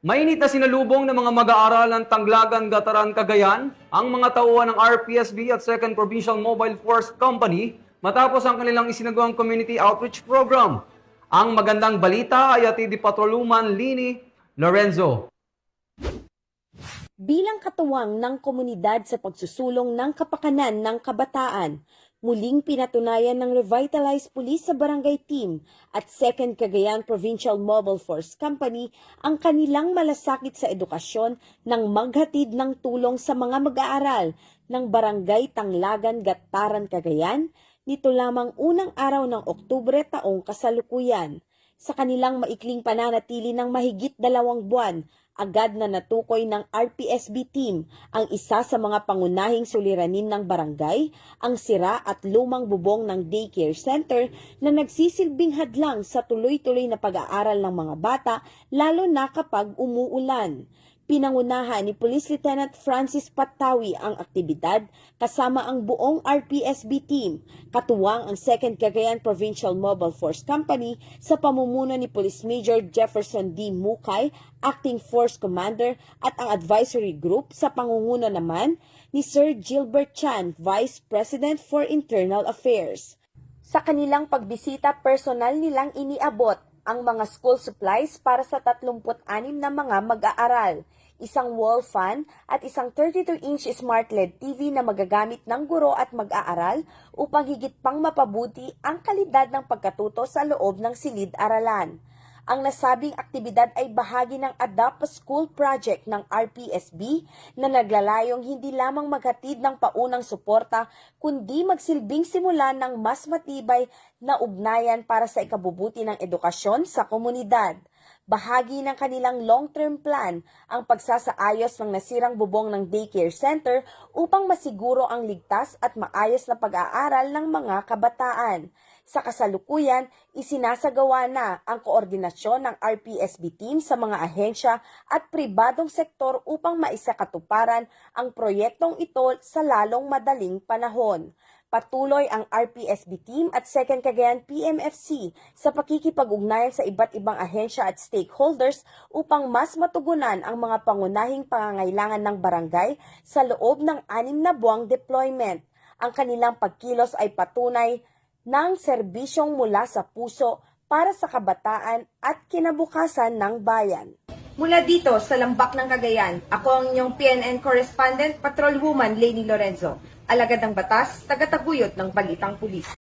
Mainit na sinalubong ng mga mag-aaral ng Tanglagan, Gataran, Cagayan ang mga tauhan ng RPSB at 2nd Provincial Mobile Force Company matapos ang kanilang isinagawang community outreach program. Ang magandang balita ay atid ni Patroluman Lini Lorenzo. Bilang katuwang ng komunidad sa pagsusulong ng kapakanan ng kabataan, muling pinatunayan ng Revitalized Police sa Barangay Team at 2nd Cagayan Provincial Mobile Force Company ang kanilang malasakit sa edukasyon ng maghatid ng tulong sa mga mag-aaral ng Barangay Tanglagan, Gataran, Cagayan nito lamang unang araw ng Oktubre taong kasalukuyan. Sa kanilang maikling pananatili ng mahigit 2 buwan, agad na natukoy ng RPSB team ang isa sa mga pangunahing suliranin ng barangay, ang sira at lumang bubong ng daycare center na nagsisilbing hadlang sa tuloy-tuloy na pag-aaral ng mga bata lalo na kapag umuulan. Pinangunahan ni Police Lieutenant Francis Patawi ang aktibidad kasama ang buong RPSB team, katuwang ang 2nd Cagayan Provincial Mobile Force Company sa pamumuno ni Police Major Jefferson D. Mukay, Acting Force Commander, at ang advisory group sa pangunguna naman ni Sir Gilbert Chan, Vice President for Internal Affairs. Sa kanilang pagbisita, personal nilang iniabot ang mga school supplies para sa 36 na mga mag-aaral, isang wall fan at isang 32-inch smart LED TV na magagamit ng guro at mag-aaral upang higit pang mapabuti ang kalidad ng pagkatuto sa loob ng silid-aralan. Ang nasabing aktibidad ay bahagi ng Adapt a School project ng RPSB na naglalayong hindi lamang maghatid ng paunang suporta kundi magsilbing simula ng mas matibay na ugnayan para sa ikabubuti ng edukasyon sa komunidad. Bahagi ng kanilang long-term plan ang pagsasaayos ng nasirang bubong ng daycare center upang masiguro ang ligtas at maayos na pag-aaral ng mga kabataan. Sa kasalukuyan, isinasagawa na ang koordinasyon ng RPSB team sa mga ahensya at pribadong sektor upang maisakatuparan ang proyektong ito sa lalong madaling panahon. Patuloy ang RPSB team at 2nd Cagayan PMFC sa pakikipag-ugnayan sa iba't ibang ahensya at stakeholders upang mas matugunan ang mga pangunahing pangangailangan ng barangay sa loob ng 6 na buwang deployment. Ang kanilang pagkilos ay patunay ng serbisyong mula sa puso para sa kabataan at kinabukasan ng bayan. Mula dito sa Lambak ng Cagayan, ako ang inyong PNN correspondent, Patrolwoman Leni Lorenzo. Alagad ng batas, tagataguyod ng Balitang Pulis.